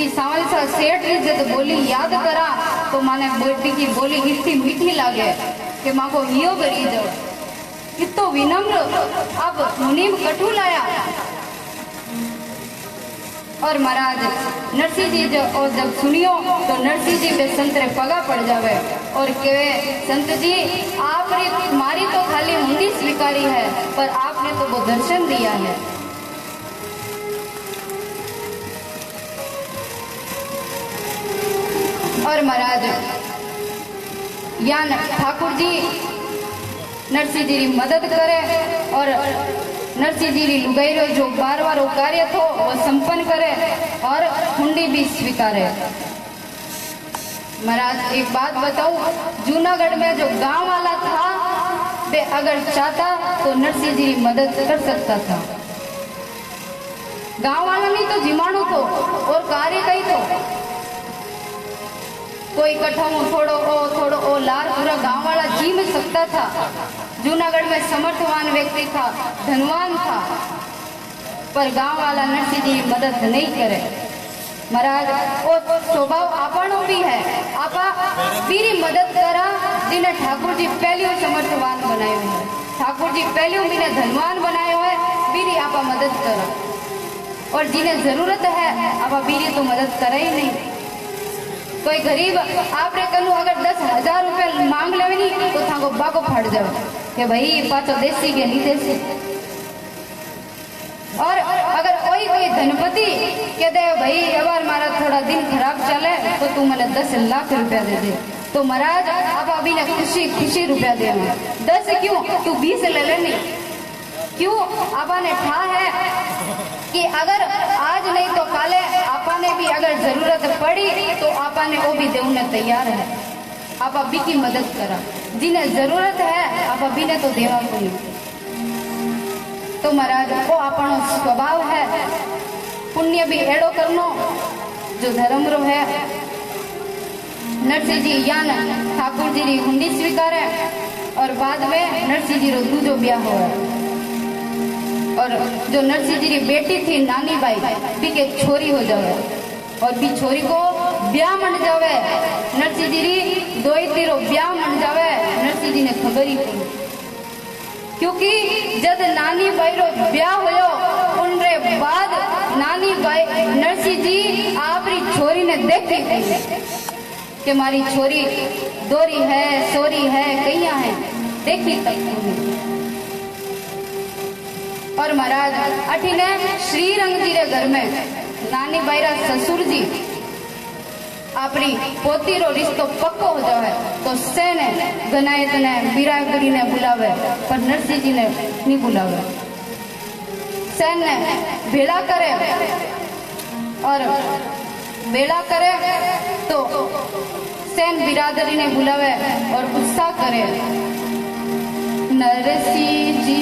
B सावल सा सेठ री जब बोली याद करा तो माने बेटी की बोली इतनी मीठी लागे कि माँ को यो करी जाओ कितो विनम्र अब मुनीम कठू लाया। और महाराज नरसिंह जी जब सुनियो तो नरसिंह जी पे संत रे पगा पड़ जावे और कहे संत जी आपने मारी तो खाली मुंडी स्वीकारी है पर आपने तो वो दर्शन दिया है। और महाराज यान ठाकुर जी नरसिंह जी की मदद करे और नरसिंह जी की लुगाई रो जो बार कार्य थो वो संपन्न करे और हुंडी भी स्वीकारे। महाराज एक बात बताऊं, जूनागढ़ में जो गांव वाला था वे अगर चाहता तो नरसिंह जी की मदद कर सकता था। गांव वाला नहीं तो जिमाणु तो और कार्य कई तो कोई कठों थोड़ो ओ लार पूरा गांव वाला जी में सकता था। जूनागढ़ में समर्थवान व्यक्ति था, धनवान था, पर गांव वाला नरसिंह जी मदद नहीं करे। महाराज वो स्वभाव आपनो भी है, आपा बीरी मदद करा जिन्हें ठाकुर जी पहले समर्थवान बनाए हुए हैं, ठाकुर जी पहले भी धनवान बनाए हुए बीरी आपा मदद करा और जिन्हें जरूरत है आपा बीरी तो मदद करे ही नहीं। कोई गरीब आपने कनु अगर 10,000 रुपये मांग ले नहीं तो थाको बाको फट जाओ कि भाई पाचो देसी के नहीं देसी। और अगर कोई धनपति कह दे भाई अबार मारा थोड़ा दिन खराब चले तो तू मैंने 10 लाख रुपया दे दे तो महाराज आप अभी ने खुशी रुपया दे 10 क्यों तू 20 ले लेनी क्यों। आपा ने ठा है कि अगर आज नहीं तो काले आपा ने भी अगर जरूरत पड़ी तो आपा ने वो भी देने तैयार है। आप अभी की मदद करा जिन्हें जरूरत है आप अभी ने तो देवा को नहीं। तो महाराज वो अपनो स्वभाव है, पुण्य भी एड़ो करनो जो धर्म रो है। नरसिंह जी यान ठाकुर जी की हुंडी स्वीकारे और बाद में नरसिंह जी रो दूजो ब्याह हुआ और जो नरसिंह जी की बेटी थी नानी बाई भी के छोरी हो जावे और भी छोरी को ब्याह मन जावे। नरसिंह जी की दोई तीरो ब्याह मन जावे नरसिंह जी ने खबर ही पड़ी क्योंकि जब नानी बाई रो ब्याह होयो उनरे बाद नानी बाई नरसिंह जी आपरी छोरी ने देखी कि मारी छोरी दोरी है सोरी है कहिया है देखी तक। और महाराज अठीने श्री रंग जी रे घर में नानी बाईरा ससुर जी अपनी पोती रो रिश्तो पक्को हो जावे तो सेने गनायत ने बिरादरी ने बुलावे पर नरसिंह जी ने नहीं बुलावे। सेन ने भेड़ा करे और भेड़ा करे तो सेन बिरादरी ने बुलावे और गुस्सा करे। नरसिंह जी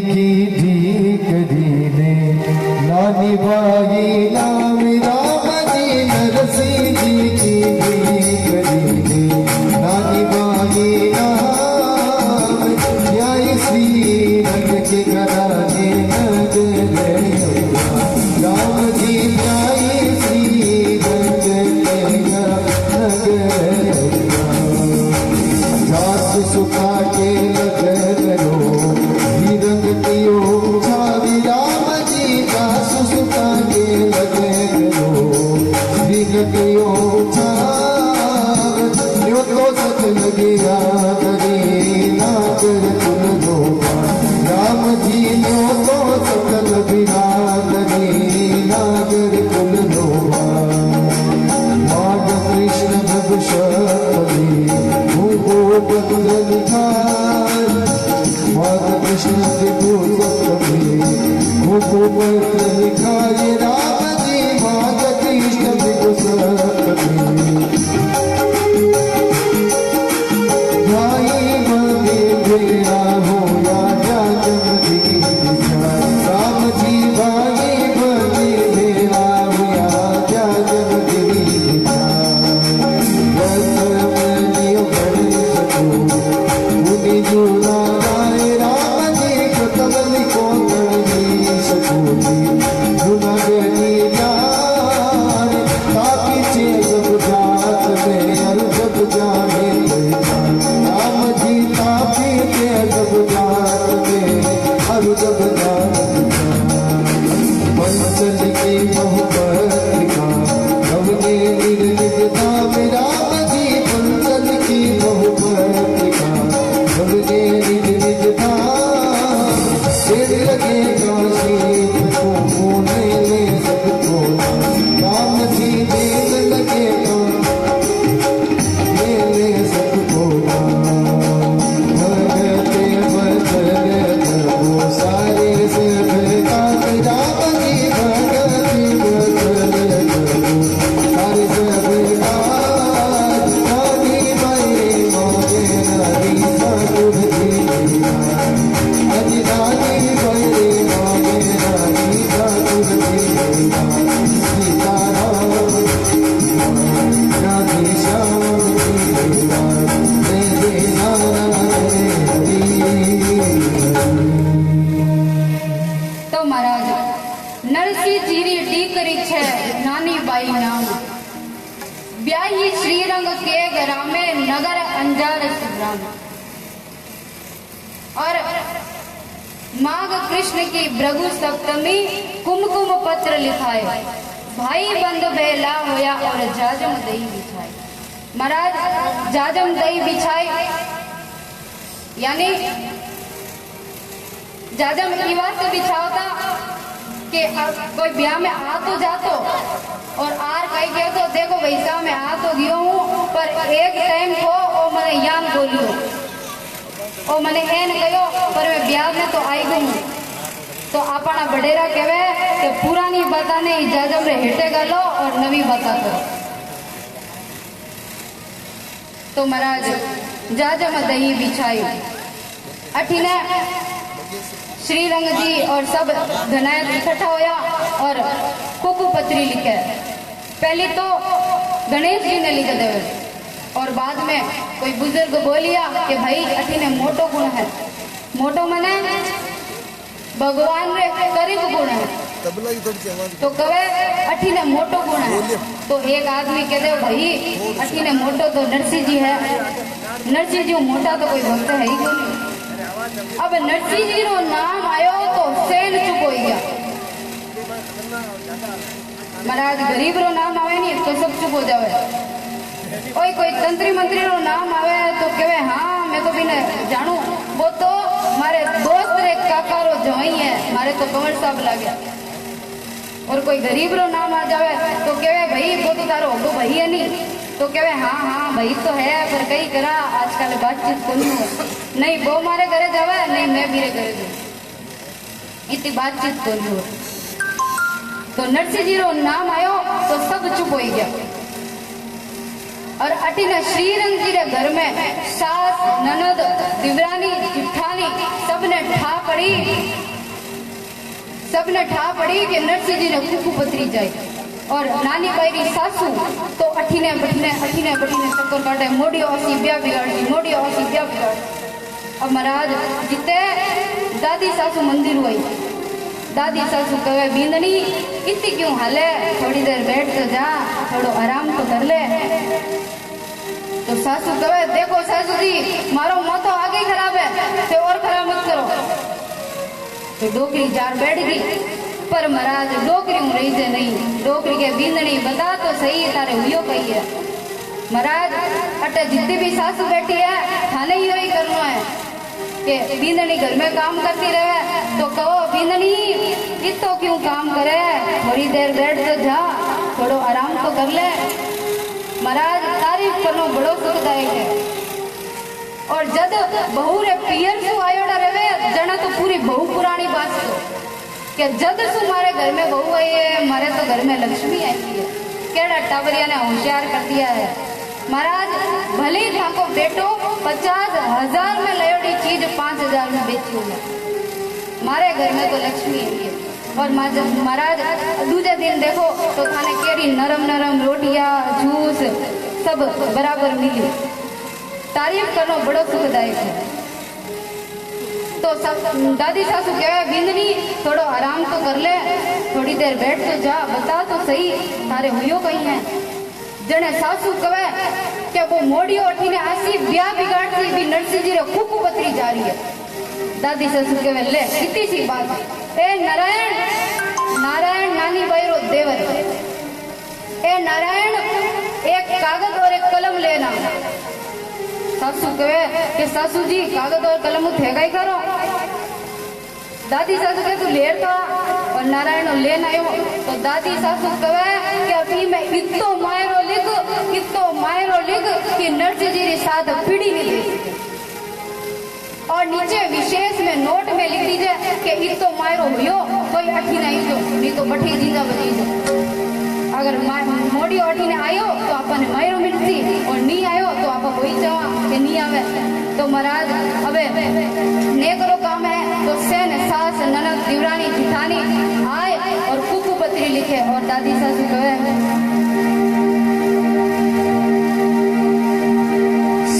की ढीक दीने नानी बाई नाम राम जी। नरसिंह जी की ढीक दीने नानी बाई नाम याई श्री रंग के घराने नगर राम जी याई श्री रंग के नगर जास सुखा के Juna महाराज नरसी जीरी डीकरी छे नानी बाई नाम ब्याही श्रीरंग के घरा में नगर अंजार सुग्राम। और माघ कृष्ण की भृगु सप्तमी कुमकुम पत्र लिखाए भाई बंद बेला होया और जाजम दही बिछाए। महाराज जाजम दही बिछाए यानी जाजम की वास्ते बिछावता कि कोई ब्याह में आ तो जातो और आर कही गया तो देखो वैसा मैं आ तो गयो हूँ पर एक टाइम को ओ मैंने यान बोलियो ओ मैंने एन कहो पर मैं ब्याह में तो आई गई हूँ। तो अपना बडेरा कहवे कि पुरानी बाता ने जाजम रे हेटे गालो और नवी बाता करो। तो महाराज जाजम दही बिछाई अठीने श्रीरंग जी और सब घनायत इकट्ठा होया और कुकू पत्री लिखे। पहले तो गणेश जी ने लिख दे और बाद में कोई बुजुर्ग बोलिया कि भाई अठीने मोटो गुण है। मोटो मने भगवान रे करीब गुण है तो कवे अठीने मोटो गुण है। तो एक आदमी कह दे भाई अठीने मोटो तो नरसिंह जी है। नरसिंह जी मोटा तो कोई भक्त है ही कोई। अब नरसिंह जी रो नाम आयो तो सेन चुप हो गया। महाराज गरीब रो नाम आवे नहीं तो सब चुप हो जावे। कोई तंत्री मंत्री रो नाम आवे तो कहे हाँ मैं तो भी नहीं जानू वो तो मारे दोस्त रे काका रो जोई है मारे तो कंवर साहब लागे। और कोई गरीब रो नाम आ जावे तो कहे भाई वो तो तारो होगो भाई है नहीं तो कहे हाँ हाँ भाई तो है पर कई करा आजकल बातचीत को नहीं वो मारे घरे जावे नहीं मैं मेरे घरे जाऊँ इतनी बातचीत को नहीं। तो नरसिंह जी रो नाम आयो तो सब चुप हो गया। और अटीने श्रीरंग जी रे घर में सास ननद दिवरानी जिठानी सबने ठा पड़ी कि नरसिंह जी ने कुकू पत्री जाए। और नानी बाई सासू तो अठीने बठीने चक्कर काटे मोड़ी औसी ब्याह बिगाड़ी मोड़ी औसी ब्याह बिगाड़ी। अब महाराज जिते दादी सासू मंदिर हुई दादी सासू कहे बींदनी इतनी क्यों हाले थोड़ी देर बैठ तो जा थोड़ो आराम तो कर ले। तो सासू कहे देखो सासू जी मारो मोतो आगे खराब है तो और खराब मत करो। तो डोकरी जार बैठ गई पर महाराज डोकरी रही से नहीं डोकरी के बींदनी बता तो सही तारे हुयो कही है। महाराज अटे जितनी भी सासू बैठी है थाने ही वही करना है कि बींदनी घर में काम करती रहे तो कहो बींदनी इतो क्यों काम करे थोड़ी देर बैठ तो जा थोड़ो आराम तो कर ले। महाराज तारीफ करना बड़ो सुखदायक है। और जब बहू रे पियर सु आयोड़ा रहे जना तो पूरी बहु पुरानी बात तो कि जद सु मारे घर में बहू आई है मारे तो घर में लक्ष्मी आई है। केड़ा टावरिया ने होशियार कर दिया है। महाराज भले ही थाको बेटो 50,000 में लयोड़ी चीज 5,000 में बेची हुई मारे घर में तो लक्ष्मी आई है। और महाराज दूसरे दिन देखो तो थाने केरी नरम नरम रोटियां जूस सब बराबर मिली। तारीफ करना बड़ो सुखदायक है। तो सब दादी सासू कहे बिंदनी थोड़ो आराम तो कर ले थोड़ी देर बैठ तो जा बता तो सही तारे हुयो कहीं है। जने सासू कहे कि वो मोड़ी उठी ने आसी ब्याह बिगाड़ती भी नरसिंह जी रे कुकू पत्री जा रही है। दादी सासू कहे ले इतनी सी बात ए नारायण नारायण नानी बाई रो देवर ए नारायण एक कागज और एक कलम लेना। सासू कहे कि सासू जी कागज और कलम उठेगा ही करो। दादी सासू कहे तू ले तो और नारायण लेना आयो तो दादी सासू कहे कि अभी मैं इतो मायरो लिख कि नरसिंह जी रे साथ पीढ़ी नहीं दे। और नीचे विशेष में नोट में लिख दीजिए कि इतो मायरो हुयो कोई अठी नहीं तो बठी जीजा बजी दो। अगर मोड़ी ओठी ने आयो तो अपन मायरो मिलती और नहीं आयो तो आप वही चावा कि नहीं आवे। तो महाराज अबे नेकरो काम है तो सेन सास ननद दिवरानी जिठानी आए और कुकू पत्री लिखे। और दादी सासू कहे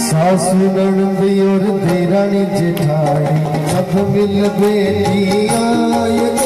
सासू ननद और देरानी जेठानी सब मिल बेटी आए